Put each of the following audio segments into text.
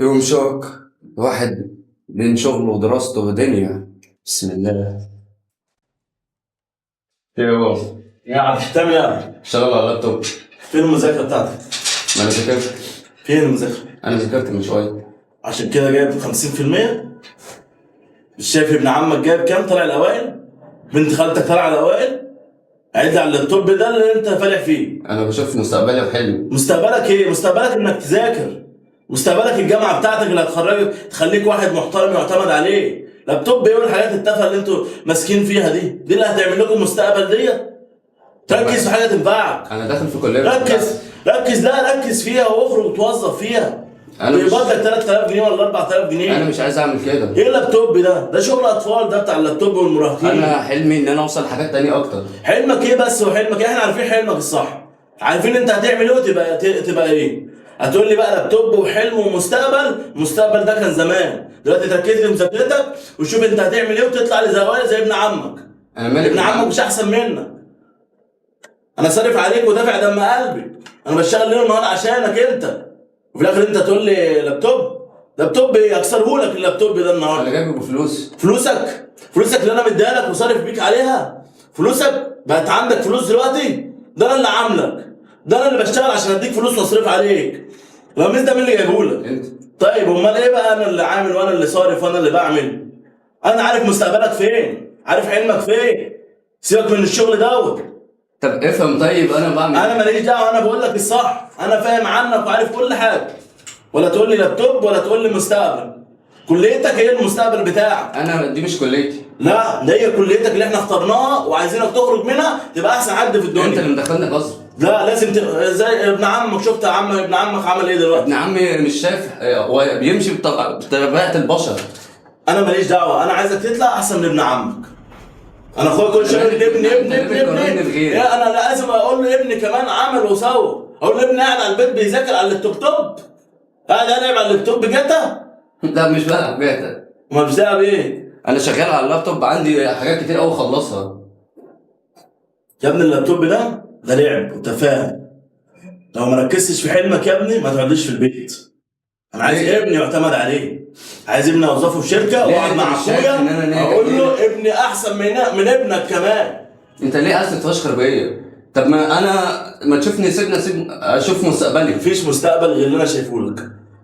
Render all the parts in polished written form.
يوم شاق. واحد بين شغله ودراسته ودنيا. بسم الله. ايه يا بابا؟ يا عبد الحكام يا اشتغل على اللابتوب. فين المذاكرة بتاعتك؟ ما انا ذاكرت. فين المذاكرة؟ انا ذاكرت من شويه. عشان كده جايب 50%؟ مش شايف ابن عمك جايب كام طالع الأوائل؟ بنت خالتك طالعة الأوائل؟ عد على اللابتوب ده اللي أنت فالح فيه. انا بشوف مستقبلي وحلمي. مستقبلك إيه؟ مستقبلك إنك تذاكر. مستقبلك الجامعة بتاعتك اللي هتخرجك تخليك واحد محترم يعتمد عليه. لابتوب إيه والحاجات التافهة اللي أنتوا ماسكين فيها دي اللي هتعمل لكم مستقبل ديت؟ ركز في حاجة تنفعك. انا داخل في كليه. ركز لا ركز فيها واخرج وتوظف فيها. بيقبض لك 3000 جنيه ولا 4000 جنيه. انا مش عايز اعمل كده. ايه اللابتوب ده شغل اطفال، ده بتاع اللابتوب والمراهقين. انا حلمي ان انا اوصل لحاجات تانية اكتر. حلمك ايه بس؟ وحلمك ايه؟ احنا عارفين حلمك الصح، عارفين انت هتعمل ايه وتبقى ايه. هتقول لي بقى لابتوب وحلم ومستقبل؟ المستقبل ده كان زمان، دلوقتي تركز لي مذاكرتك وشوف انت هتعمل ايه وتطلع لي زي ابن عمك. انا مالي ابن عمك مش احسن منك. انا صارف عليك ودافع دم قلبي، انا بشتغل ليل ونهار عشانك انت، وفي الاخر انت تقول لي لابتوب ايه؟ اكسرهولك اللابتوب ده النهارده. انا جايبه بفلوس. فلوسك اللي انا مديها لك وصارف بيك عليها. فلوسك بقت عندك فلوس دلوقتي؟ ده انا اللي عاملك، ده انا اللي بشتغل عشان اديك فلوس واصرف عليك. القميص ده مين اللي جايبهولك؟ انت. طيب امال ايه بقى؟ انا اللي عامل وانا اللي صارف وانا اللي بعمل. انا عارف مستقبلك فين، عارف حلمك فين. سيبك من الشغل دوت. طب افهم. طيب انا بعمل انا ماليش دعوه، انا بقول لك الصح، انا فاهم عنك وعارف كل حاجه. ولا تقول لي لابتوب ولا تقول لي مستقبل. كليتك هي المستقبل بتاعك. انا دي مش كليتي. لا، ده هي كليتك اللي احنا اخترناها وعايزينك تخرج منها تبقى احسن حد في الدنيا. انت اللي مدخلني غصب. لا لازم زي ابن عمك. شفت ابن عمك عمل ايه دلوقتي؟ ابن عمي مش شايف. هو بيمشي بطبيعه البشر. انا ماليش دعوه، انا عايزك تطلع احسن من ابن عمك. انا اخويا كل شويه يقول لي ابني. يا انا لازم اقول له ابني كمان عمل وسوى. اقول له ابني قاعد على البيت بيذاكر على اللابتوب، قاعد يلعب على اللابتوب جاتا. لا مش بلعب جاتا. ما مش بتلعب ايه؟ انا شغال على اللابتوب، عندي حاجات كتير قوي اخلصها. يا ابني اللابتوب ده لعب وتفاهه. لو ما ركزتش في حلمك يا ابني ما تقعدش في البيت. انا عايز ابني يعتمد عليه، عايز ابني اوظفه في شركه واقعد مع اخويا اقول له ابني احسن من ابنك كمان. انت ليه عايز تتفشخر بيا؟ طب ما انا ما تشوفني سيبني اشوف مستقبلي. مفيش مستقبل غير اللي انا شايفه لك.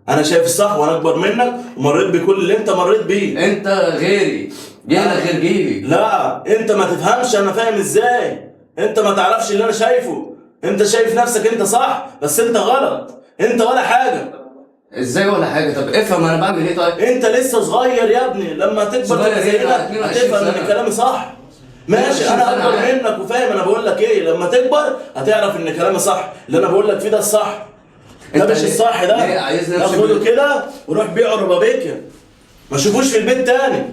انا شايف الصح وانا اكبر منك ومريت بكل اللي انت مريت بيه. انت غيري، جيلك غير جيلي. لا انت ما تفهمش انا فاهم ازاي. انت ما تعرفش اللي انا شايفه. انت شايف نفسك انت صح بس انت غلط، انت ولا حاجه. ازاي ولا حاجه؟ طب افهم انا بعمل ايه. طيب انت لسه صغير يا ابني، لما تكبر تبقى زينا هتفهم ان كلامي صح. ماشي انا اكبر منك وفاهم انا بقول لك ايه. لما تكبر هتعرف ان كلامي صح، اللي انا بقول لك فيه ده الصح. ده مش الصح ده. خده كده وروح بيعه ربابيكيا، ما تشوفوش في البيت تاني.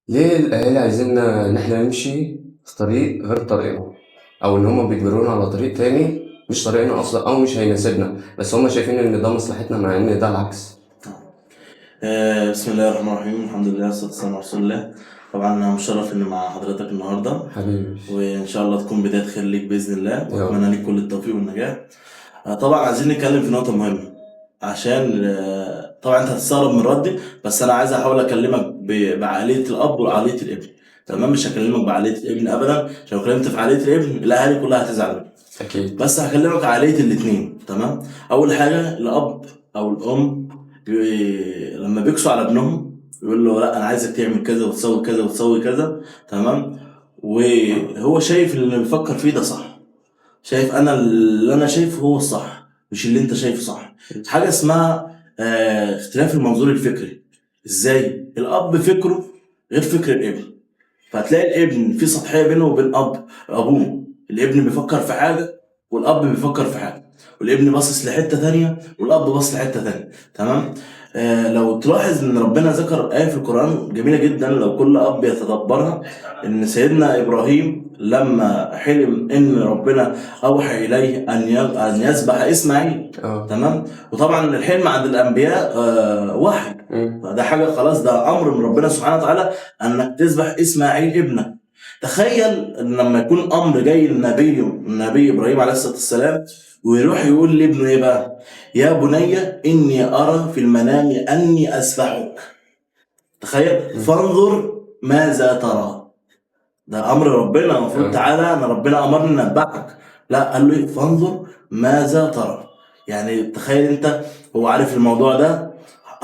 ليه الاهالي عايزيننا ان احنا نمشي في طريق غير طريقنا، او ان هم بيجبرونا على طريق تاني مش طريقنا اصلا او مش هيناسبنا، بس هم شايفين ان ده مصلحتنا مع ان ده العكس. بسم الله الرحمن الرحيم، الحمد لله والصلاة والسلام على رسول الله. طبعا انا مشرف اني مع حضرتك النهارده حبيبي، وان شاء الله تكون بدايه خير ليك باذن الله، واتمنى لك كل التوفيق والنجاح. طبعا عايزين نتكلم في نقطه مهمه عشان طبعا انت هتستغرب من ردي، بس انا عايز احاول اكلمك بعقليه الاب وعقليه الابن. تمام؟ مش هكلمك بعقليه الابن ابدا، عشان لو كلمت في عقليه الابن الاهالي كلها هتزعل مني. اكيد. بس هكلمك عقليه الاثنين. تمام؟ اول حاجه الاب او الام لما بيكسوا على ابنهم يقول له لا انا عايزك تعمل كذا وتسوي كذا وتسوي كذا. تمام؟ وهو شايف اللي بيفكر فيه ده صح، شايف انا اللي انا شايفه هو الصح مش اللي انت شايفه صح. حاجه اسمها اختلاف المنظور الفكري. ازاي؟ الاب فكره غير فكر الابن، فهتلاقي الابن في سطحيه بينه وبين ابوه. الابن بيفكر في حاجه والاب بيفكر في حاجه، والابن باصص لحته ثانيه والاب باصص لحته ثانيه. تمام. لو تلاحظ ان ربنا ذكر ايه في القران جميله جدا لو كل اب يتدبرها، ان سيدنا ابراهيم لما حلم ان ربنا اوحى اليه ان يذبح اسماعيل. تمام. وطبعا الحلم عند الانبياء وحي، فده حاجه خلاص، ده امر من ربنا سبحانه وتعالى انك تذبح اسماعيل ابنك. تخيل ان لما يكون امر جاي النبي ابراهيم عليه الصلاه والسلام ويروح يقول لابنه ايه بقى؟ يا بني اني ارى في المنام اني اذبحك. تخيل، فانظر ماذا ترى. ده امر ربنا، المفروض تعالى انا ربنا امرني ان اذبحك، لا قال له فانظر ماذا ترى. يعني تخيل انت، هو عارف الموضوع ده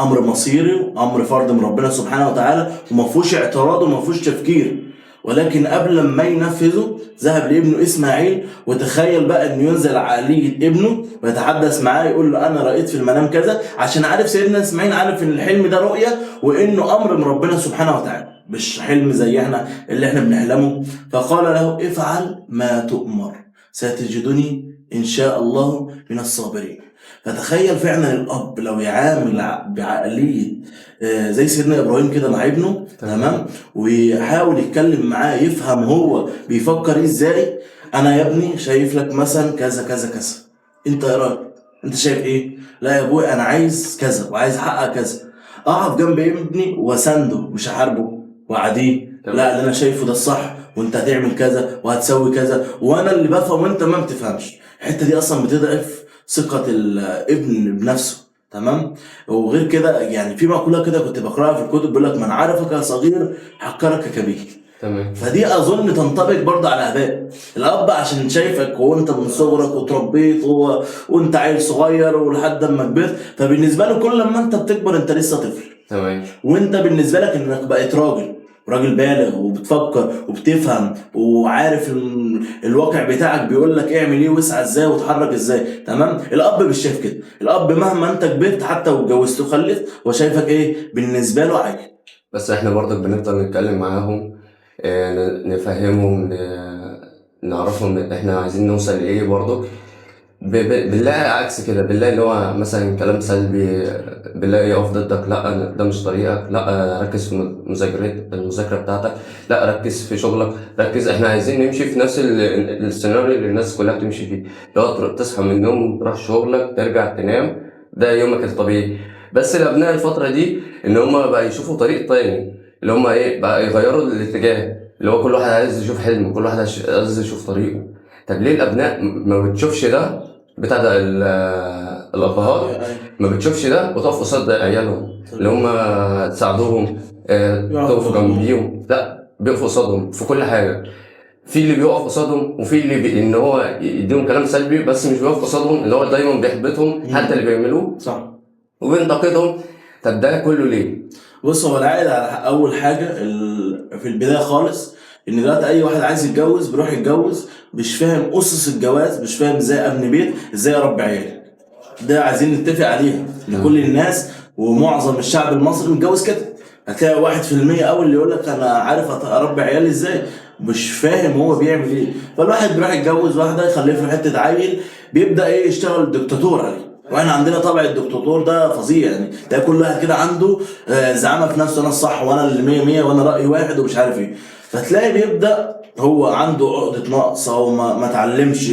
امر مصيري وامر فرض من ربنا سبحانه وتعالى وما فيهوش اعتراض وما فيهوش تفكير، ولكن قبل ما ينفذه ذهب لابنه اسماعيل. وتخيل بقى انه ينزل عقليه ابنه ويتحدث معاه يقول له انا رايت في المنام كذا، عشان عارف سيدنا اسماعيل عارف ان الحلم ده رؤيه وانه امر من ربنا سبحانه وتعالى مش حلم زي احنا اللي احنا بنحلمه. فقال له افعل ما تؤمر ستجدني ان شاء الله من الصابرين. فتخيل فعلا الاب لو يعامل بعقليه زي سيدنا ابراهيم كده مع ابنه، تمام، ويحاول يتكلم معاه يفهم هو بيفكر ازاي. انا يا ابني شايف لك مثلا كذا كذا كذا، انت ايه رايك؟ انت شايف ايه؟ لا يا ابوي انا عايز كذا وعايز احقق كذا. اقف جنب ابني واسنده مش احاربه واعاديه، لا اللي انا شايفه ده الصح وانت هتعمل كذا وهتسوي كذا وانا اللي بفهم وانت ما بتفهمش. الحته دي اصلا بتضعف ثقه الابن بنفسه. تمام. وغير كده يعني في مقوله كده كنت بقراها في الكتب بيقول لك من عرفك يا صغير حقرك كبير. تمام. فدي اظن تنطبق برضه على اباء الاب، عشان شايفك وانت من صغرك وتربيت وانت عيل صغير ولحد ما كبرت، فبالنسبه له كل ما انت بتكبر انت لسه طفل. تمام. وانت بالنسبه لك انك بقيت راجل بالغ وبتفكر وبتفهم وعارف الواقع بتاعك بيقول لك اعمل ايه واسعى ازاي وتحرك ازاي. تمام. الاب مش شايف كده، الاب مهما انت كبرت حتى واتجوزت وخلفت وشايفك ايه بالنسبه له عادي. بس احنا برضك بنفضل نتكلم معاهم، نفهمهم، نعرفهم احنا عايزين نوصل لايه برضك. بنلاقي عكس كده، بنلاقي اللي هو مثلا كلام سلبي، بنلاقي يقف ضدك، لا ده مش طريقك، لا ركز في المذاكرة بتاعتك، لا ركز في شغلك، ركز. احنا عايزين نمشي في نفس السيناريو اللي الناس كلها بتمشي فيه، لو تصحى من النوم تروح شغلك ترجع تنام، ده يومك الطبيعي. بس الابناء الفترة دي ان هم بقى يشوفوا طريق تاني، اللي هم ايه بقى يغيروا الاتجاه، اللي هو كل واحد عايز يشوف حلمه، كل واحد عايز يشوف طريقه. طب ليه الابناء ما بتشوفش ده بتاع ده؟ الابهات ما بتشوفش ده وتقف قصاد عيالهم اللي هم تساعدوهم، تقف جنبيهم، لا بيقفوا قصادهم في كل حاجه. في اللي بيقف قصادهم وفي اللي ان هو يديهم كلام سلبي بس مش بيقف قصادهم، اللي هو دايما بيحبطهم حتى اللي بيعملوه صح وبينتقدهم. طب ده كله ليه؟ بص، هو العائد على اول حاجه في البدايه خالص ان دلوقتي اي واحد عايز يتجوز بيروح يتجوز مش فاهم اسس الجواز، مش فاهم ازاي ابني بيت، ازاي اربي عيالي. ده عايزين نتفق عليها لكل الناس، ومعظم الشعب المصري متجوز كده. هتلاقي 1% اول اللي يقول لك انا عارف اربي عيالي ازاي، مش فاهم هو بيعمل ايه. فالواحد بيروح يتجوز واحده يخلف له حته عيل بيبدا ايه يشتغل دكتاتور عليه. واحنا عندنا طبع الدكتاتور ده فظيع، يعني تلاقي كل واحد كده عنده زعامه في نفسه، انا الصح وانا اللي 100 وانا رايي واحد ومش عارف ايه. فتلاقي بيبدا هو عنده عقده نقص او ما اتعلمش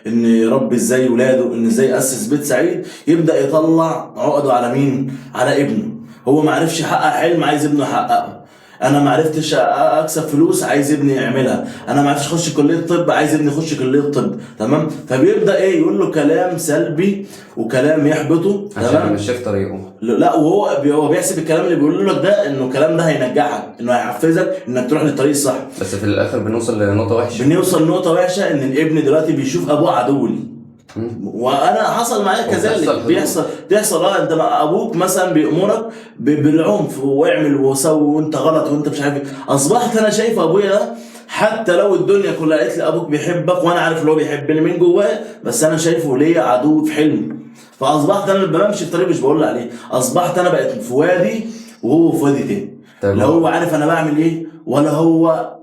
ان يربي ازاي ولاده، ان ازاي ياسس بيت سعيد. يبدا يطلع عقده على مين؟ على ابنه. هو ما عرفش يحقق حلم عايز ابنه يحققه. انا ما عرفتش اكسب فلوس عايز ابني يعملها. انا ما عرفتش اخش كليه طب عايز ابني يخش كليه طب. تمام. فبيبدا ايه يقول له كلام سلبي وكلام يحبطه. عشان مش شايف طريقه. لا، وهو بيحسب الكلام اللي بيقول لك ده انه الكلام ده هينجحك، انه هيحفزك انك تروح للطريق الصح. بس في الاخر بنوصل لنقطه وحشه، لنقطه وحشه ان الابن دلوقتي بيشوف ابوه عدو لي. وانا حصل معايا كذلك، بيحصل انت ابوك مثلا بيأمرك بالعنف واعمل وسوي وانت غلط وانت مش عارف ايه. اصبحت انا شايف ابويا ده حتى لو الدنيا كلها قالت لي ابوك بيحبك وانا عارف ان هو بيحبني من جواه، بس انا شايفه ليا عدو في حلمي. فاصبحت انا اللي بمشي في طريق مش بقول عليه، اصبحت انا بقيت في وادي وهو في وادي تاني. لا هو عارف انا بعمل ايه ولا هو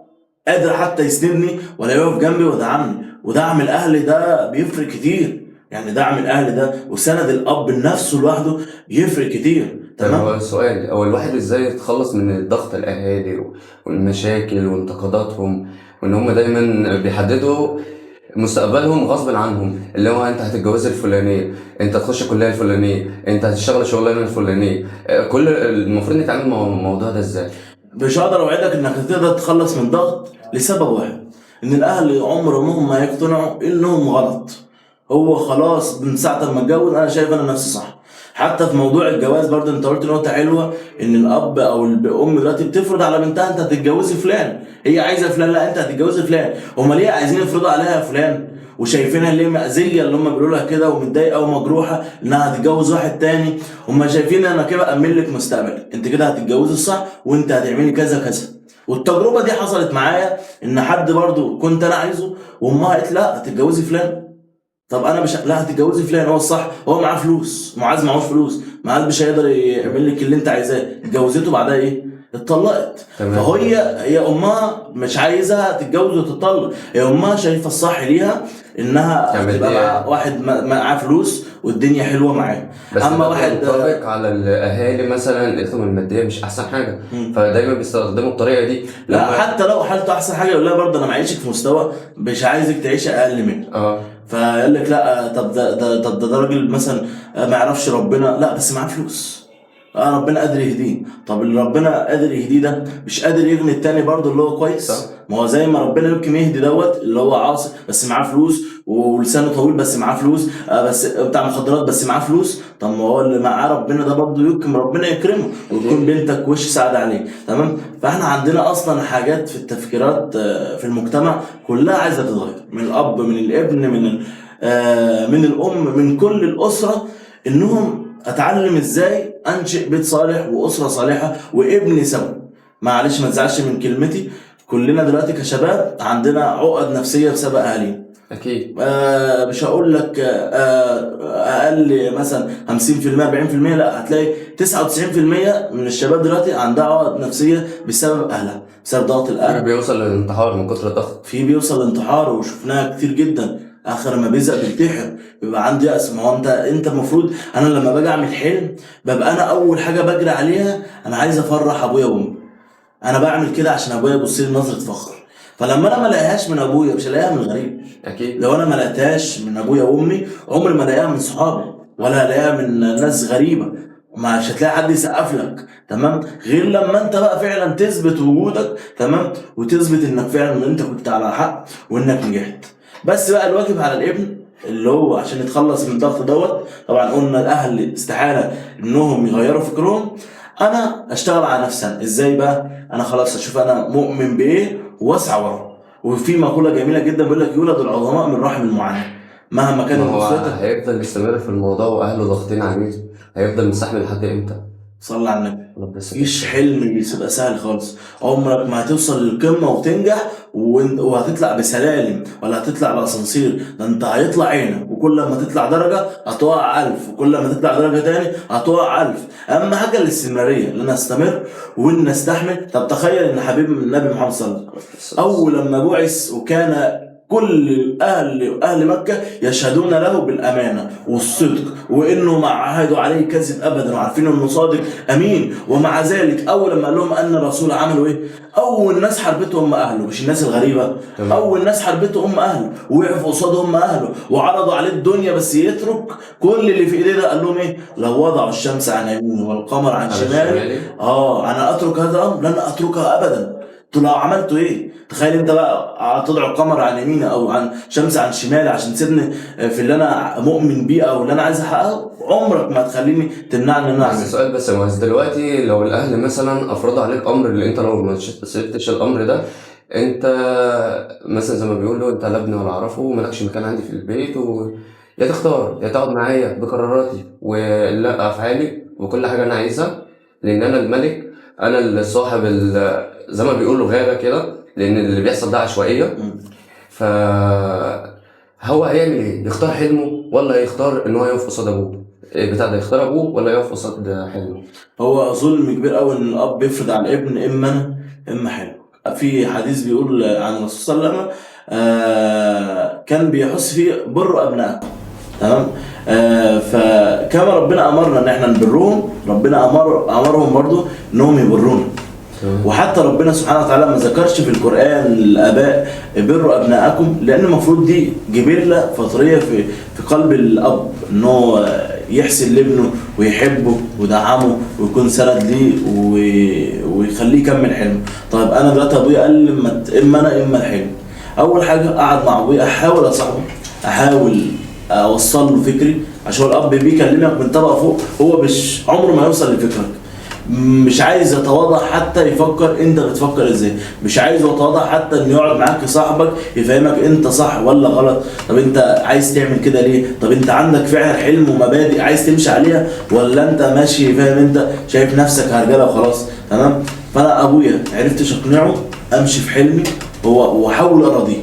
قادر حتى يسندني ولا يقف جنبي ودعمني. ودعم الاهل ده بيفرق كتير. يعني دعم الاهل ده وسند الاب نفسه لوحده يفرق كتير. طب تمام. هو السؤال، هو الواحد ازاي يتخلص من الضغط الاهالي والمشاكل وانتقاداتهم، وان هم دايما بيحددوا مستقبلهم غصب عنهم، اللي هو انت هتتجوز الفلانيه، انت هتخش الكليه الفلانيه، انت هتشتغل الشغلانه الفلانيه. كل المفروض نتعامل مع الموضوع ده ازاي؟ مش هقدر اوعدك انك هتقدر تتخلص من ضغط لسبب واحد، ان الاهل عمرهم ما يقتنعوا انهم غلط. هو خلاص من ساعه ما اتجوز انا شايف انا نفسي صح. حتى في موضوع الجواز برضه انت قلت نقطه حلوه، ان الاب او الام دلوقتي بتفرض على بنتها انت هتتجوزي فلان، هي عايزه فلان لا انت هتتجوزي فلان. هم ليه عايزين يفرضوا عليها فلان وشايفينها ليه مأذية اللي هم بيقولوا لها كده ومتضايقه ومجروحه انها هتتجوز واحد تاني؟ هم شايفين انا كده أأمن لك مستقبلك، انت كده هتتجوزي الصح وانت هتعملي كذا كذا. والتجربه دي حصلت معايا، ان حد برضو كنت انا عايزه وامها قالت لا هتتجوزي فلان. طب انا مش لا هتتجوزي فلان، هو الصح، هو معاه فلوس، معاذ معهوش فلوس، معاذ مش هيقدر يعمل لك اللي انت عايزاه. اتجوزته بعدها ايه؟ اتطلقت. تمام. فهي امها مش عايزها تتجوز وتطلق، هي امها شايفه الصح ليها انها تعمل تبقى إيه؟ مع واحد معاه فلوس والدنيا حلوه معاه. بس اما ده واحد بينطبق على الاهالي مثلا، الاثم الماديه مش احسن حاجه، فدايما بيستخدموا الطريقه دي لا لما حتى لو حالته احسن حاجه يقول لها برضه انا معيشك في مستوى مش عايزك تعيش اقل منه. اه فقال لك لا طب ده راجل مثلا ما يعرفش ربنا، لا بس معاه فلوس، ربنا قادر يهديه. طب اللي ربنا قادر يهديه ده مش قادر يغني التاني برضه اللي هو كويس؟ صح. ما هو زي ما ربنا يمكن يهدي دوت اللي هو عاصي بس معاه فلوس ولسانه طويل بس معاه فلوس، بس بتاع مخدرات بس معاه فلوس. طب ما هو اللي معاه ربنا ده برضه يمكن ربنا يكرمه ويكون بنتك وش سعد عليه. تمام. فاحنا عندنا اصلا حاجات في التفكيرات في المجتمع كلها عايزه تتغير، من الاب من الابن من الام من كل الاسره، انهم اتعلم ازاي انشئ بيت صالح واسره صالحه وابن سوي. معلش ما تزعلش من كلمتي، كلنا دلوقتي كشباب عندنا عقد نفسيه بسبب اهالينا. اكيد. مش هقول لك اقل مثلا 50% 40%، لا هتلاقي 99% من الشباب دلوقتي عندها عقد نفسيه بسبب اهلها، بسبب ضغط الاهل. بيوصل للانتحار من كتر الضغط. في بيوصل لانتحار وشفناها كتير جدا، اخر ما بيزهق بينتحر، بيبقى عندي يأس. ما هو انت المفروض، انا لما باجي اعمل حلم ببقى انا اول حاجه بجري عليها انا عايز افرح ابويا وامي. انا بعمل كده عشان ابويا يبص لي نظره فخر. فلما انا ما الاقيهاش من ابويا مش هلاقيها من غريب. اكيد. لو انا ما لقيتهاش من ابويا وامي عمري ما الاقيها من صحابي ولا هلاقيها من ناس غريبه، مش هتلاقي حد يسقف لك. تمام. غير لما انت بقى فعلا تثبت وجودك، تمام، وتثبت انك فعلا انت كنت على حق وانك نجحت. بس بقى الواجب على الابن اللي هو عشان يتخلص من الضغط دوت، طبعا قلنا الاهل استحاله انهم يغيروا فكرهم. انا اشتغل على نفسي. أنا ازاي بقى؟ انا خلاص اشوف انا مؤمن بايه واسعى وراه. وفي مقوله جميله جدا بيقول لك يولد العظماء من رحم المعاناه. مهما ما كانت هو اسرتك. هيفضل يستمر في الموضوع واهله ضاغطين عليه، هيفضل مستحمل لحد امتى؟ صلى على النبي. الله بس. مفيش حلم بيبقى سهل خالص، عمرك ما هتوصل للقمة وتنجح وهتطلع بسلالم ولا هتطلع بأسانسير. ده انت هيطلع عينك، وكل ما تطلع درجة هتقع 1000، وكل ما تطلع درجة تاني هتقع 1000. أهم حاجة الاستمرارية، ان انا استمر وان استحمل. طب تخيل ان حبيب النبي محمد صلى الله عليه وسلم أول لما بعث وكان كل أهل مكة يشهدون له بالأمانة والصدق وإنه ما عهدوا عليه كذب أبدا وعارفين إنه صادق أمين، ومع ذلك أول لما قال لهم أن الرسول عملوا إيه؟ أول ناس حربته هم أهله، مش الناس الغريبة. أول ناس حربته هم أهله ووقفوا قصادهم هم أهله وعرضوا عليه الدنيا بس يترك كل اللي في إيديه ده. قال لهم إيه؟ لو وضعوا الشمس عن يمينه والقمر عن شماله أنا أترك هذا الأمر، لن أتركها أبدا. انتوا لو عملتوا ايه؟ تخيل انت بقى تضع القمر عن يميني او عن شمس عن شمالي عشان تسيبني في اللي انا مؤمن بيه او اللي انا عايز احققه، عمرك ما تخليني تمنعني ان انا اعمل. بس سؤال بس يا مهندس، دلوقتي لو الاهل مثلا افرضوا عليك امر، اللي انت لو ما سبتش الامر ده، انت مثلا زي ما بيقولوا انت لا ابني ولا اعرفه ومالكش مكان عندي في البيت، يا تختار يا تقعد معايا بقراراتي ولا افعالي وكل حاجه انا عايزها، لان انا الملك، انا الصاحب زي ما بيقولوا غابه كده، لان اللي بيحصل ده عشوائيه. فهو هيعمل ايه؟ يختار حلمه ولا يختار ان هو يقف قصاد ابوه؟ بتاع ده يختار ابوه ولا يقف قصاد حلمه؟ هو ظلم كبير قوي ان الاب يفرض على الابن اما انا اما حلمه. في حديث بيقول عن الرسول صلى الله عليه وسلم كان بيحث فيه بروا ابنائكم. تمام. فكما ربنا امرنا ان احنا نبرهم، ربنا امرهم برضو انهم يبرونا. وحتى ربنا سبحانه وتعالى ما ذكرش في القرآن الآباء بروا أبناءكم، لأن المفروض دي جبلة فطرية في قلب الأب، إنه يحسن لابنه ويحبه ويدعمه ويكون سند ليه ويخليه يكمل حلمه. طيب أنا دلوقتي أبويا قال لي إما أنا إما الحلم. أول حاجة أقعد مع أبويا، أحاول أصاحبه، أحاول أوصل له فكري، عشان الأب بيكلمك من طبقة فوق، هو مش عمره ما يوصل لفكرك، مش عايز يتواضع حتى يفكر انت بتفكر ازاي، مش عايز يتواضع حتى انه يقعد معاك يصاحبك يفهمك انت صح ولا غلط، طب انت عايز تعمل كده ليه، طب انت عندك فعلا حلم ومبادئ عايز تمشي عليها، ولا انت ماشي فاهم انت شايف نفسك هرجله وخلاص. تمام. فانا ابويا عرفتش اقنعه امشي في حلمي واحاول اراضيه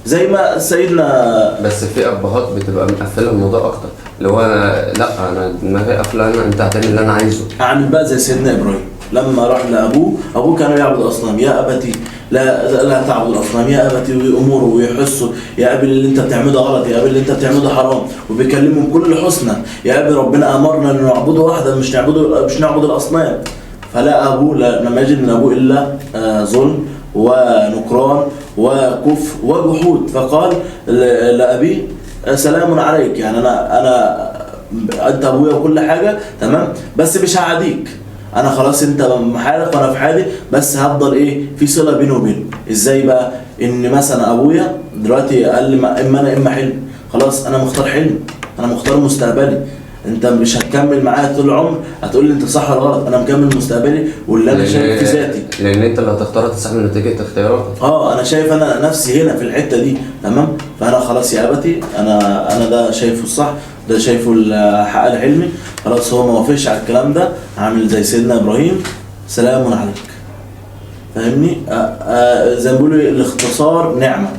زي ما سيدنا. بس في ابهات بتبقى مقفله الموضوع اكتر، اللي هو انا لا انا دماغي قافله، انت هتعمل اللي انا عايزه. اعمل بقى زي سيدنا ابراهيم لما راح ابوه كان يعبد الاصنام، يا ابتي لا تعبد الاصنام، يا ابتي، ويامره ويحسه، يا ابي اللي انت بتعمله غلط، يا ابي اللي انت بتعمله حرام، وبيكلمه بكل حسنى، يا ابي ربنا امرنا ان نعبده وحده، مش نعبد الاصنام. فلا ابوه لم يجد من ابوه الا ظلم ونكران وكفر وجحود، فقال لابيه سلام عليك، يعني انت ابويا وكل حاجه تمام، بس مش هعاديك، انا خلاص انت محالك وانا في حالي، بس هفضل ايه في صله بيني وبينه. ازاي بقى؟ ان مثلا ابويا دلوقتي قال لي اما انا اما حلم، خلاص انا مختار حلم، انا مختار مستقبلي، انت مش هتكمل معايا طول العمر هتقول لي انت صح ولا غلط، انا مكمل مستقبلي واللي انا شايف في ذاتي، لان انت اللي هتختار تستحمل نتيجه اختياراتك. انا شايف انا نفسي هنا في الحته دي تمام، فانا خلاص يا ابتي انا ده شايفه الصح، ده شايفه حق حلمي، خلاص هو ما وافقش على الكلام ده، عامل زي سيدنا ابراهيم سلام عليك. فاهمني؟ زي ما بيقولوا الاختصار نعمه،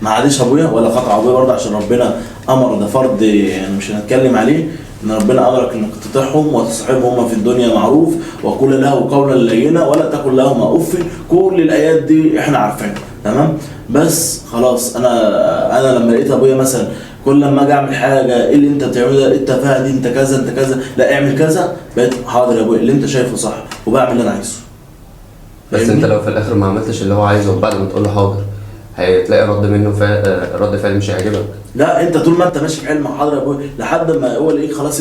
ما عادش ابويا ولا قطع ابويا برضه، عشان ربنا امر، ده فرض يعني مش هنتكلم عليه، ان ربنا امرك انك تطيعهم وتصاحبهم في الدنيا معروف، وقول له قولا لينا ولا تقل لهما اف، كل الايات دي احنا عارفينها تمام. بس خلاص انا لما لقيت ابويا مثلا كل لما اجي اعمل حاجه، ايه اللي انت بتعمله ده، انت فاهم انت كذا انت كذا، لا اعمل كذا، بقيت حاضر يا ابويا اللي انت شايفه صح وبعمل اللي انا عايزه. بس انت لو في الاخر ما عملتش اللي هو عايزه وبعد ما تقول له حاضر، هتلاقي رد منه رد فعل مش هيعجبك. لا انت طول ما انت ماشي في حلم حاضر يا ابويا لحد ما هو الاقيك خلاص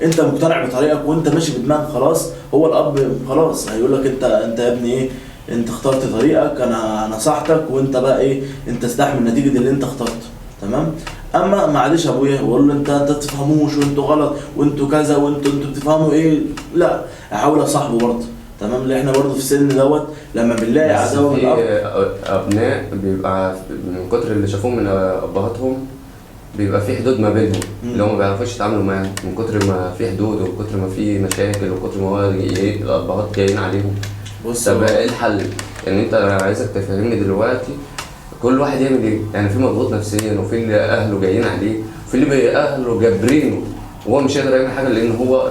انت مقتنع بطريقك وانت ماشي بدماغك، خلاص هو الاب خلاص هيقول لك انت يا ابني ايه، انت اخترت طريقك، انا نصحتك، وانت بقى ايه، انت استحمل نتيجه اللي انت اخترته تمام. اما معلش ابويا واقول له انت تفهموش وانتوا غلط وانتوا كذا وانتوا بتفهموا ايه، لا احاول اصاحبه برضه تمام، اللي احنا برضه في السن دوت لما بنلاقي عداوه من الاب. ابناء بيبقى من كتر اللي شافوه من ابهاتهم بيبقى في حدود ما بينهم، اللي هم ما بيعرفوش يتعاملوا معاه من كتر ما في حدود ومن كتر ما في مشاكل وكتر ما هو الابهات جايين عليهم. بص طب ايه الحل؟ يعني انت عايزك تفهمني دلوقتي كل واحد يعمل ايه؟ يعني في مضغوط نفسيا، وفي اللي اهله جايين عليه، وفي اللي اهله جابرينه وهو مش قادر يعمل حاجه لان هو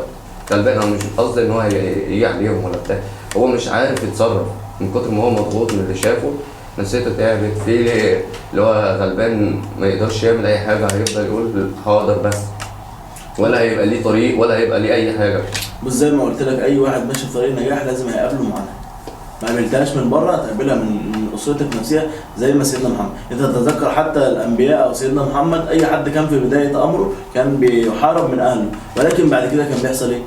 غلبان، او مش قصدي ان هو يجي عليهم ولا بتاع، هو مش عارف يتصرف من كتر ما هو مضغوط من اللي شافه، نفسيته تعبت، في اللي هو غلبان ما يقدرش يعمل اي حاجه، هيفضل يقول حاضر بس، ولا هيبقى ليه طريق ولا هيبقى ليه اي حاجه. بص زي ما قلت لك اي واحد ماشي في طريق نجاح لازم هيقابله معاناه، ما قابلتهاش من بره هتقابلها من اسرتك النفسيه، زي ما سيدنا محمد، انت تتذكر حتى الانبياء او سيدنا محمد، اي حد كان في بدايه امره كان بيحارب من اهله، ولكن بعد كده كان بيحصل ايه؟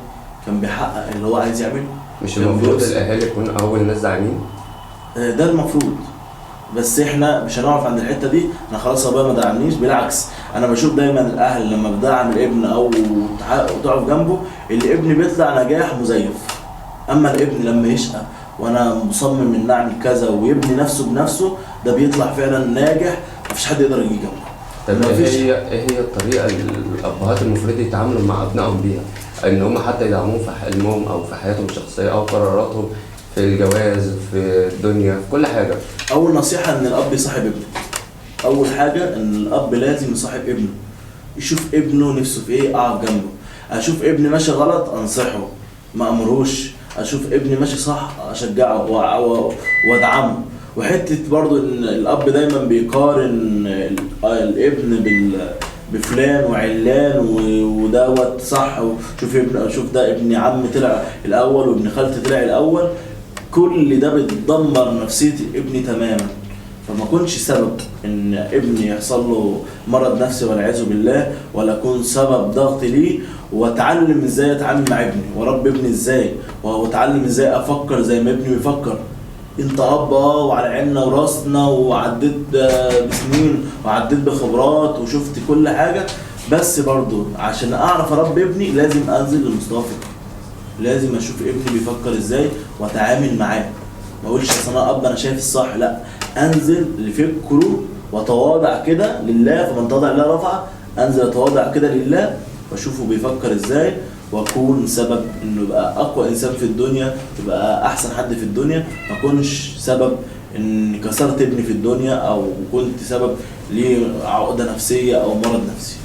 كان بيحقق اللي هو عايز يعمله. مش المفروض الاهالي يكونوا اول ناس داعمين؟ ده المفروض، بس احنا مش هنقف عند الحته دي، انا خلاص ابويا ما دعمنيش، بالعكس انا بشوف دايما الاهل لما بدعم الابن او تقف جنبه الابن بيطلع نجاح مزيف، اما الابن لما يشقى وانا مصمم ان اعمل كذا ويبني نفسه بنفسه ده بيطلع فعلا ناجح، مفيش حد يقدر يجي جنبه. طب ايه هي الطريقه اللي الابهات المفروض يتعاملوا مع ابنائهم بيها، ان هم حتى يدعموهم في حلمهم او في حياتهم الشخصيه او قراراتهم في الجواز في الدنيا في كل حاجه؟ اول نصيحه ان الاب يصاحب ابنه، اول حاجه ان الاب لازم يصاحب ابنه، يشوف ابنه نفسه في ايه اقف جنبه، اشوف ابني ماشي غلط انصحه ما امرهوش، اشوف ابني ماشي صح اشجعه وادعمه. وحته برضو ان الاب دايما بيقارن الابن بفلان وعلان ودوت صح، وشوف ابن، شوف ده ابن عم طلع الاول وابن خالتي طلع الاول، كل ده بتدمر نفسيه ابني تماما. فما كنش سبب ان ابني يحصل له مرض نفسي والعياذ بالله، ولا اكون سبب ضغط ليه، واتعلم ازاي اتعامل مع ابني واربي ابني ازاي، واتعلم ازاي افكر زي ما ابني بيفكر. انت اب وعلى عيننا وراسنا، وعديت بسنين وعديت بخبرات وشفت كل حاجه، بس برضو عشان اعرف اربي ابني لازم انزل لمستوى فكره، لازم اشوف ابني بيفكر ازاي واتعامل معاه. ما اقولش اصل انا اب انا شايف الصح، لا، انزل لفكره واتواضع كده لله، فمن تواضع لله رفعه. انزل اتواضع كده لله واشوفه بيفكر ازاي، واكون سبب انه يبقى اقوى انسان في الدنيا، يبقى احسن حد في الدنيا. ما اكونش سبب ان كسرت ابني في الدنيا، او كنت سبب ليه عقده نفسيه او مرض نفسي.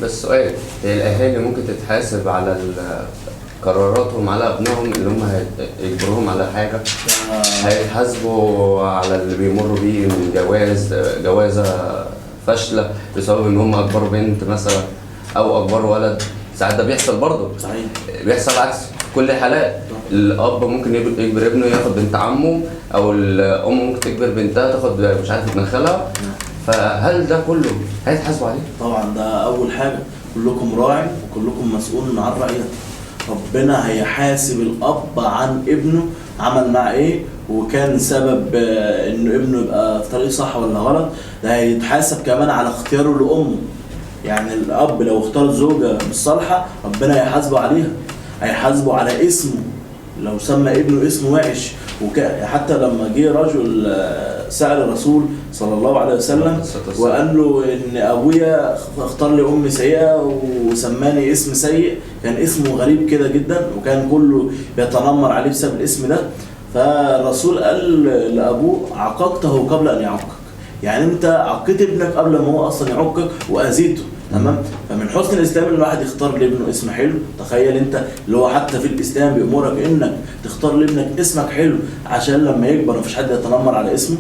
بس سؤال، هي الاهالي ممكن تتحاسب على قراراتهم على ابنائهم اللي هم هيجبروهم على حاجه؟ هيتحاسبوا على اللي بيمروا بيه من جوازه فاشله بسبب ان هم اكبروا بنت مثلا او اكبروا ولد؟ ساعات ده بيحصل برضه. صحيح. بيحصل عكس في كل الحالات. الاب ممكن يجبر ابنه ياخد بنت عمه، او الام ممكن تجبر بنتها تاخد مش عارف ابن خالها. فهل ده كله هيتحاسبوا عليه؟ طبعا ده اول حاجه، كلكم راع وكلكم مسؤول عن رعيته. ربنا هيحاسب الاب عن ابنه عمل معاه ايه، وكان سبب انه ابنه يبقى في طريق صح ولا غلط. ده هيتحاسب كمان على اختياره لامه. يعني الاب لو اختار زوجه مش صالحه ربنا هيحاسبه عليها، هيحاسبه على اسمه لو سمى ابنه اسم وحش. حتى لما جه رجل سأل الرسول صلى الله عليه وسلم وقال له ان ابويا اختار لي ام سيئه وسماني اسم سيء، كان اسمه غريب كده جدا وكان كله بيتنمر عليه بسبب الاسم ده. فالرسول قال لابوه عاقبته قبل ان يعاقك، يعني انت عاقبت ابنك قبل ما هو اصلا يعاقك واذيته. تمام. فمن حسن الاسلام ان الواحد يختار لابنه اسم حلو. تخيل انت اللي هو حتى في الاسلام بيامرك انك تختار لابنك اسمك حلو عشان لما يكبر مفيش حد يتنمر على اسمه.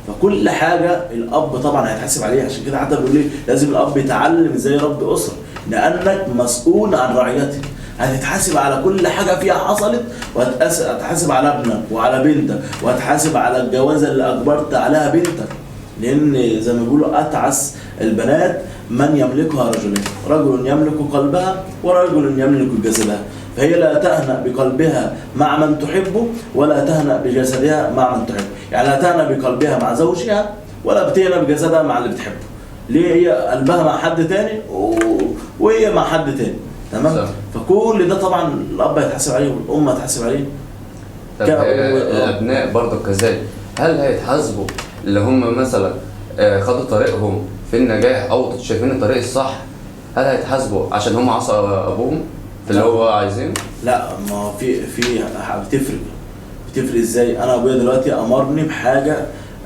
فكل حاجه الاب طبعا هيتحاسب عليها. عشان كده حتى بيقول ايه، لازم الاب يتعلم ازاي يربي اسره، لانك مسؤول عن رعيتك. هتتحاسب على كل حاجه فيها حصلت، وهتحاسب على ابنك وعلى بنتك، وهتحاسب على الجوازه اللي اجبرت عليها بنتك. لان زي ما بيقولوا اتعس البنات من يملكها رجلين، رجل يملك قلبها ورجل يملك جسدها. فهي لا تهنأ بقلبها مع من تحبه، ولا تهنأ بجسدها مع من تحبه. يعني لا تهنأ بقلبها مع زوجها، ولا بتهنأ بجسدها مع اللي بتحبه. ليه؟ هي قلبها مع حد تاني وهي مع حد تاني. تمام. فكل ده طبعا الاب هيتحاسب عليه والام هتحاسب عليه. طب الابناء برضه كذلك، هل هيتحاسبوا اللي هم مثلا خدوا طريقهم في النجاح او شايفين الطريق الصح؟ هل هيتحاسبوا عشان هم عصوا ابوهم في اللي هو عايزينه؟ لا، ما في بتفرق ازاي؟ انا ابويا دلوقتي امرني بحاجه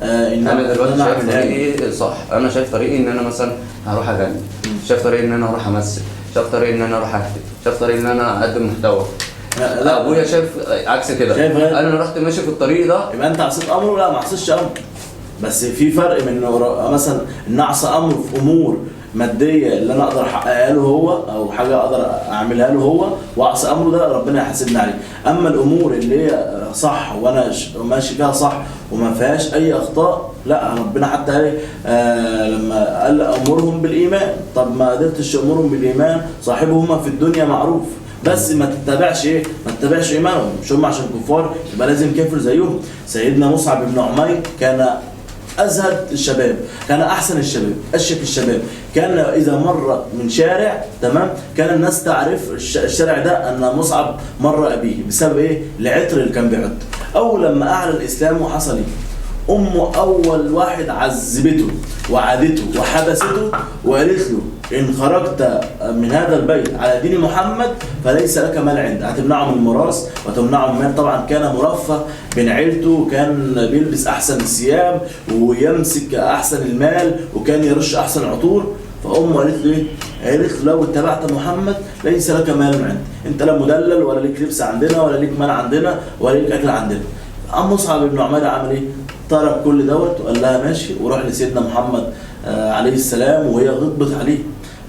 ان انا دلوقتي شايف طريقي صح، انا شايف طريقي ان انا مثلا هروح اغني، شايف طريقي ان انا اروح امثل، شايف طريقي ان انا اروح اكتب، شايف طريقي ان انا اقدم محتوى. لا، ابويا شايف عكس كده، انا رحت ماشي في الطريق ده. يبقى انت عصيت امره؟ لا، ما عصيتش امره. بس في فرق من مثلا ان اعصى امره في امور ماديه اللي انا اقدر احققها له هو، او حاجه اقدر اعملها له هو، واعصى امره ده ربنا يحاسبني عليه. اما الامور اللي هي صح وانا ماشي فيها صح وما فيهاش اي اخطاء، لا، ربنا حتى لما قال امرهم بالايمان. طب ما قدرتش امرهم بالايمان، صاحبهما في الدنيا معروف، بس ما تتبعش ايمانهم. مش هم عشان كفار يبقى لازم كافر زيهم. سيدنا مصعب بن عمير كان أزهد الشباب، كان أحسن الشباب، أشيك الشباب. كان إذا مر من شارع، تمام، كان الناس تعرف الشارع ده أن مصعب مر أبيه. بسبب إيه؟ العطر اللي كان بيعطر. أول لما أعلن الإسلام وحصل إيه؟ أمه أول واحد عذبته وعادته وحبسته وقالت له إن خرجت من هذا البيت على دين محمد فليس لك مال عنده. هتمنعه من الميراث وتمنعه من المال. طبعا كان مرفه بين عيلته، كان بيلبس أحسن الثياب ويمسك أحسن المال وكان يرش أحسن العطور. فأمه قالت له إيه؟ قالت له لو اتبعت محمد ليس لك مال عنده. أنت لا مدلل ولا ليك لبس عندنا ولا ليك مال عندنا ولا ليك أكل عندنا. أم مصعب بن عمير عمل إيه؟ ترك كل دوت وقال لها ماشي وروح لسيدنا محمد عليه السلام، وهي غضبت عليه.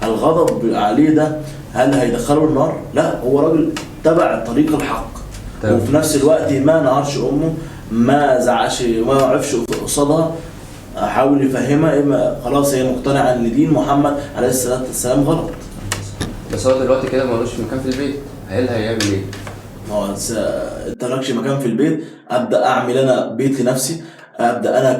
الغضب عليه ده هل هيدخله النار؟ لا، هو راجل تبع طريق الحق. تمام. وفي نفس الوقت ما نهارش امه، ما زعقش، ما وقفش قصادها، حاول يفهمها خلاص هي مقتنعه ان دين محمد عليه الصلاه والسلام غلط. بس هو دلوقتي كده ملوش مكان في البيت، هل هيعمل ايه؟ ما هو انت مالكش مكان في البيت، ابدا اعمل انا بيت لنفسي، ابدا انا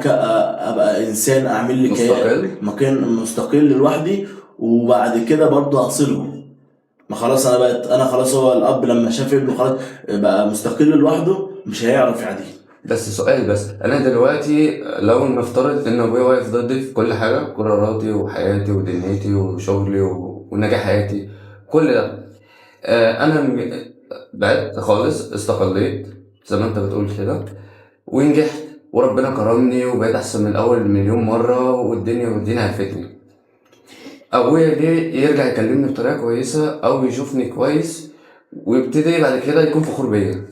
ابقى انسان، اعمل لي مستقل. مكان مستقل لوحدي، وبعد كده برضه اصلهم. ما خلاص انا بقت انا خلاص، هو الاب لما شاف ابنه خلاص بقى مستقل لوحده مش هيعرف يعديه. بس سؤال، بس انا دلوقتي لو نفترض ان ابويا واقف ضدي في كل حاجه، قراراتي وحياتي ودنيتي وشغلي ونجاح حياتي، كل ده، انا بعدت خالص، استقليت زي ما انت بتقول كده، ونجحت وربنا كرمني وبقيت احسن من الاول مليون مره، والدنيا هفتني، ابويا ليه يرجع يكلمني بطريقه كويسه او يشوفني كويس ويبتدي بعد كده يكون فخور بيا؟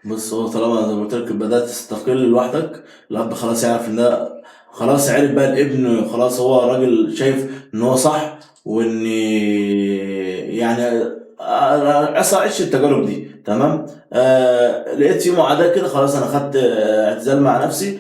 بص، هو طالما زي ما قلت لك بدات تستقل لوحدك، الاب خلاص يعرف ان ده خلاص، عرف بقى الابن خلاص، هو راجل شايف ان هو صح، وان يعني عصى عيش التجارب دي تمام. لقيت في معاداة كده، خلاص انا خدت اعتزال مع نفسي،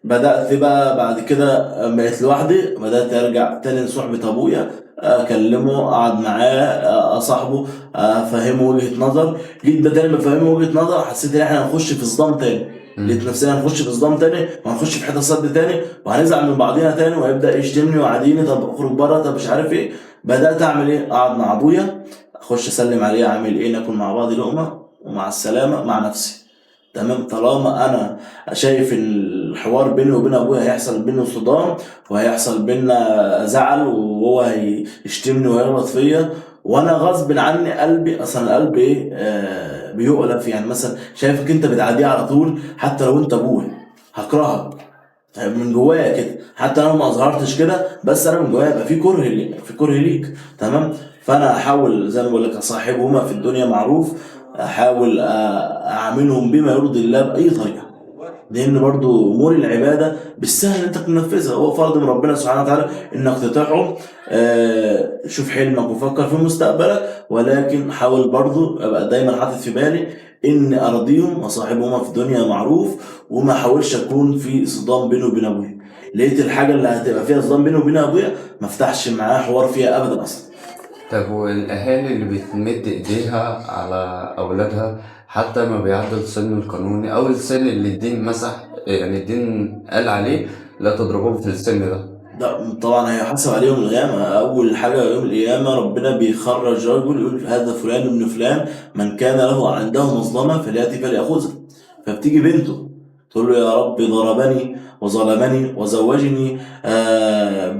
بدأت بقى بعد كده بقيت لوحدي، بدأت أرجع تاني لصحبة أبويا، أكلمه، أقعد معاه، أصاحبه، أفهمه وجهة نظر. جيت ده تاني بفهمه وجهة نظر، حسيت إن إحنا هنخش في صدام تاني، لقيت نفسنا هنخش في صدام تاني، وهنخش في حتة صد تاني، وهنزعل من بعضينا تاني، وهيبدأ يشتمني ويعاديني، طب اخرج بره، طب مش عارف إيه. بدأت أعمل إيه؟ أقعد مع أبويا، أخش أسلم عليه، أعمل إيه، ناكل مع بعض لقمة، ومع السلامة مع نفسي. تمام. طالما انا شايف ان الحوار بيني وبين ابويا هيحصل بينه صدام، وهيحصل بينا زعل، وهو هيشتمني ويغلط فيا، وانا غصب عني قلبي، اصلا القلب ايه، بيؤلف. يعني مثلا شايفك انت بتعاديه على طول، حتى لو انت ابويا هكرهك من جوايا كده، حتى لو ما اظهرتش كده، بس انا من جوايا يبقى في كره في كره ليك. تمام. فانا احاول زي ما بقول لك اصاحبهما في الدنيا معروف، احاول اعملهم بما يرضي الله باي طريقه، لان برضو امور العباده بالسهل انت تنفذها، هو فرض من ربنا سبحانه وتعالى انك تطيعهم. شوف حلمك وفكر في مستقبلك، ولكن حاول برضو ابقى دايما حاطط في بالي ان ارضيهم وصاحبهما في الدنيا معروف، وما احاولش اكون في صدام بيني وبين ابويا. لقيت الحاجه اللي هتبقى فيها صدام بيني وبين ابويا ما افتحش معاه حوار فيها ابدا اصلا. طب والأهالي اللي بتمد إيديها على أولادها حتى ما بيعدوا السن القانوني أو السن اللي الدين مسح، يعني الدين قال عليه لا تضربوه في السن ده؟ ده طبعا هيحاسب عليه يوم القيامة. أول حاجة يوم القيامة ربنا بيخرج رجل يقول هذا فلان ابن فلان، من كان له عنده مظلمة فليأتي فليأخذها. فبتيجي بنته تقول له يا رب ضربني وظلمني وزوجني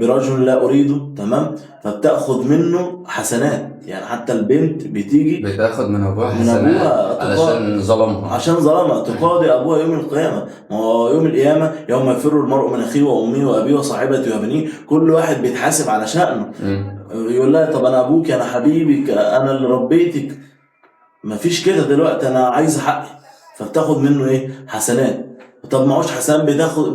برجل لا أريده، تمام. فبتاخد منه حسنات، يعني حتى البنت بتيجي بتاخد من أبوها من حسنات أبوها علشان ظلمها. عشان ظلمها، تقاضي ابوها يوم القيامه. ما هو يوم القيامه يوم يفر المرء من اخيه وامه وابيه وصاحبته وبنيه، كل واحد بيتحاسب على شأنه. مم. يقول لها طب انا ابوك، انا حبيبك، انا اللي ربيتك، مفيش كده دلوقتي، انا عايز حقي. فبتاخد منه ايه؟ حسنات. طب ما هوش حسنات،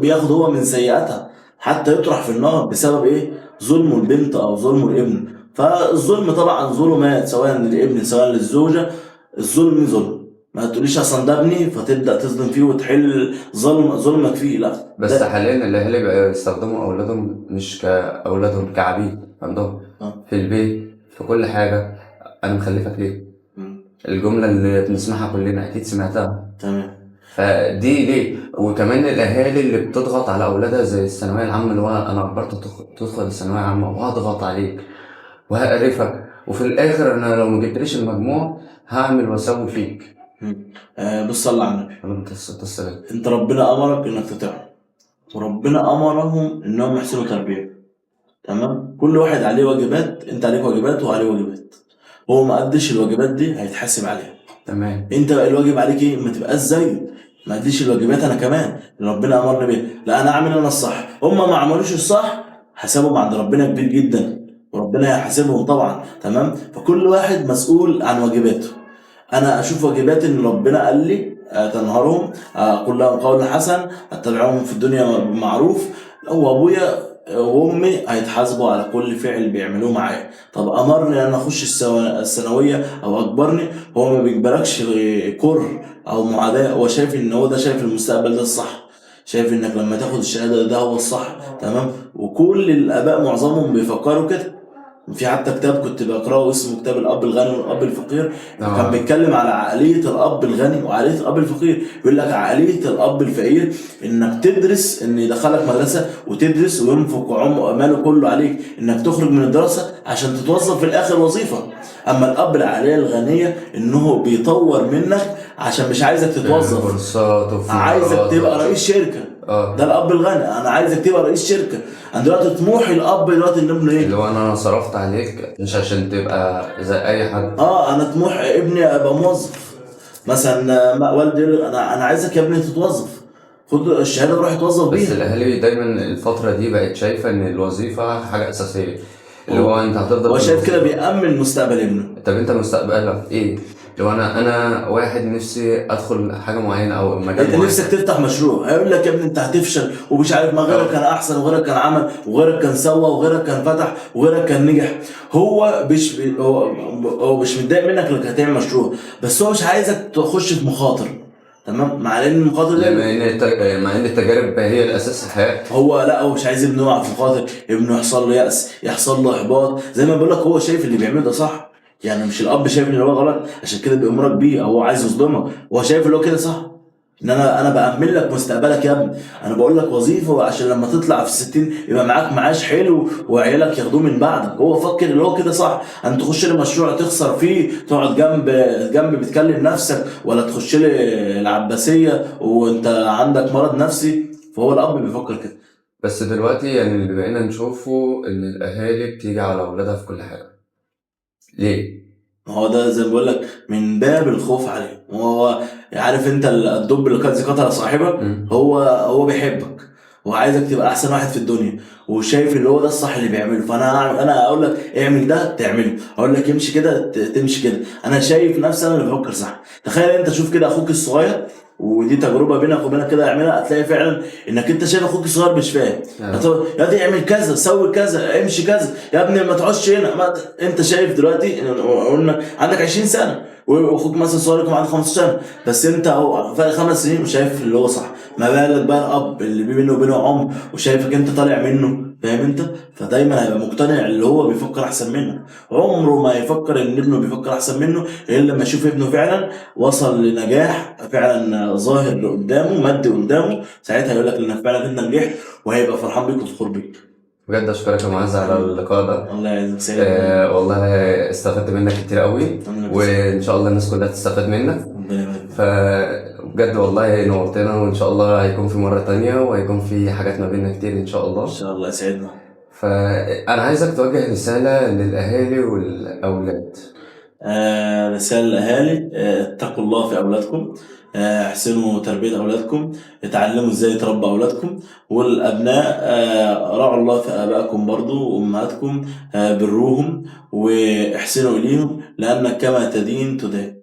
بياخد هو من سيئاتها، حتى يطرح في النار بسبب ايه؟ ظلمه البنت او ظلمه الابن. فالظلم طبعا ظلمات، سواء للابن سواء للزوجه، الظلم ظلم. ما تقوليش اصلا ده ابني فتبدا تظلم فيه وتحل ظلمك فيه، لا. بس ده حاليا الأهالي بقوا يستخدموا أولادهم مش كأولادهم، كعبيد عندهم في البيت في كل حاجة. أنا مخلفك ليه؟ مم. الجملة اللي بنسمعها كلنا أكيد سمعتها. تمام. فدي ليه؟ وكمان الأهالي اللي بتضغط على أولادها زي الثانوية العامة، اللي هو أنا برضه تدخل الثانوية العامة وهضغط عليك وهقرفك، وفي الآخر أنا لو مجبتليش المجموع هعمل وأسوي فيك. مم. بص صلى على النبي. أنا بتصل. انت ربنا امرك انك تطيعه، وربنا امرهم انهم يحسنوا تربيه. تمام. كل واحد عليه واجبات، انت عليك واجبات وعليه واجبات، هو ما قدش الواجبات دي هيتحاسب عليها. تمام. انت بقى الواجب عليك ايه؟ ما تبقاش زيه، ما اديش الواجبات انا كمان اللي ربنا امرني بيها، لا انا اعمل انا الصح، هم ما عملوش الصح، حسابهم عند ربنا كبير جدا، وربنا هيحاسبهم طبعا. تمام. فكل واحد مسؤول عن واجباته. انا اشوف واجباتي ان ربنا قال لي تنهرهم، قل لهم قول حسن، اتبعهم في الدنيا معروف. هو ابويا وامي هيتحاسبوا على كل فعل بيعملوه معايا. طب امرني انا اخش الثانويه او اجبرني، هو ما بيجبركش كره او معاداه، هو شايف ان هو ده، شايف المستقبل ده الصح، شايف انك لما تاخد الشهاده ده هو الصح. تمام. وكل الاباء معظمهم بيفكروا كده. في حتى كتاب كنت بقراه اسمه كتاب الاب الغني والاب الفقير، فكان اه. بيتكلم على عقليه الاب الغني وعقليه الاب الفقير. يقول لك عقليه الاب الفقير انك تدرس، ان يدخلك مدرسه وتدرس وينفق ماله كله عليك انك تخرج من الدراسه عشان تتوظف في الاخر وظيفه. اما الاب العقليه الغنيه انه بيطور منك عشان مش عايزك في تتوظف، كورسات وفي عايزك مهارات تبقى رئيس شركه. اه. ده الاب الغني، انا عايزك تبقى رئيس شركه. انا دلوقتي طموحي الاب دلوقتي ان ابنه اللي ايه؟ هو انا صرفت عليك مش عشان تبقى زي اي حد. انا طموح ابني ابقى موظف مثلا. والدي يقول لي انا عايزك يا ابني تتوظف، خد الشهاده وروح اتوظف بس بيها. الاهالي دايما الفتره دي بقت شايفه ان الوظيفه حاجه اساسيه، اللي هو انت هتفضل هو في شايف كده الوظيفه. بيأمن مستقبل ابنه. طب انت مستقبلك ايه؟ لو انا واحد نفسي ادخل حاجه معينه او مجال انت معين. نفسك تفتح مشروع، هيقول لك يا ابني انت هتفشل ومش عارف، ما غيرك كان احسن وغيرك كان عمل وغيرك كان سوى وغيرك كان فتح وغيرك كان نجح. هو مش متضايق منك انك هتعمل مشروع، بس هو مش عايزك تخش في مخاطر. تمام، مع ان المخاطر لما دي، مع ان التجارب هي الاساس في الحياه. هو مش عايز ابنه يقع في مخاطر، ابنه يحصل له يأس، يحصل له احباط. زي ما بقول لك هو شايف اللي بيعمله ده صح، يعني مش الاب شايف ان هو غلط عشان كده بيأمرك بيه او هو عايز يظلمك. هو شايف اللي هو كده صح، ان انا بأمن لك مستقبلك يا ابني. انا بقول لك وظيفه عشان لما تطلع في الستين يبقى معاك معاش حلو وعيالك ياخدوه من بعدك. هو فكر اللي هو كده صح. انت تخش لي مشروع تخسر فيه، تقعد جنب بتكلم نفسك، ولا تخش لي العباسيه وانت عندك مرض نفسي. فهو الاب بيفكر كده. بس دلوقتي يعني اللي بقينا نشوفه ان الاهالي بتيجي على اولادها في كل حاجه. ليه؟ ما هو ده زي ما بقول لك من باب الخوف عليه. هو عارف انت الدب اللي قد قتل صاحبه، مم. هو بيحبك وعايزك تبقى احسن واحد في الدنيا، وشايف اللي هو ده الصح اللي بيعمله. انا اقول لك اعمل ده تعمله، اقول لك امشي كده تمشي كده. انا شايف نفسي انا اللي بفكر صح. تخيل انت شوف كده اخوك الصغير، ودي تجربه بينك وبينك كده اعملها، هتلاقي فعلا انك انت شايف اخوك الصغير مش فاهم. يا دي اعمل كذا، سوي كذا، امشي كذا، يا ابني ما تقعدش هنا. انت شايف دلوقتي قلنا عندك 20 سنه واخوك مثلا صغير يكون عنده 15 سنه، بس انت اهو فرق 5 سنين وشايف اللي هو صح. ما بالك بقى الاب اللي بينه وبينه عمر وشايفك انت طالع منه، فاهم انت؟ فدايما هيبقى مقتنع اللي هو بيفكر احسن منك. عمره ما يفكر ان ابنه بيفكر احسن منه الا لما يشوف ابنه فعلا وصل لنجاح فعلا ظاهر قدامه، مادي قدامه، ساعتها يقول لك انك فعلا انت نجحت، وهيبقى فرحان بيك وفخور بيك. بجد اشكرك يا معز على اللقاء ده. الله يعزك سيدنا. والله استفدت منك كتير قوي، وان شاء الله الناس كلها تستفاد منك. ربنا يبارك. فبجد والله نورتنا، وان شاء الله هيكون في مرة تانية وهيكون في حاجات ما بيننا كتير ان شاء الله. ان شاء الله يسعدنا. فانا عايزك توجه رسالة للاهالي والاولاد. رسالة للأهالي، اتقوا الله في أولادكم، احسنوا تربية أولادكم، اتعلموا ازاي تربوا أولادكم. والأبناء راعوا الله في آبائكم برضو وأمهاتكم، بروهم واحسنوا إليهم، لأنك كما تدين تدان.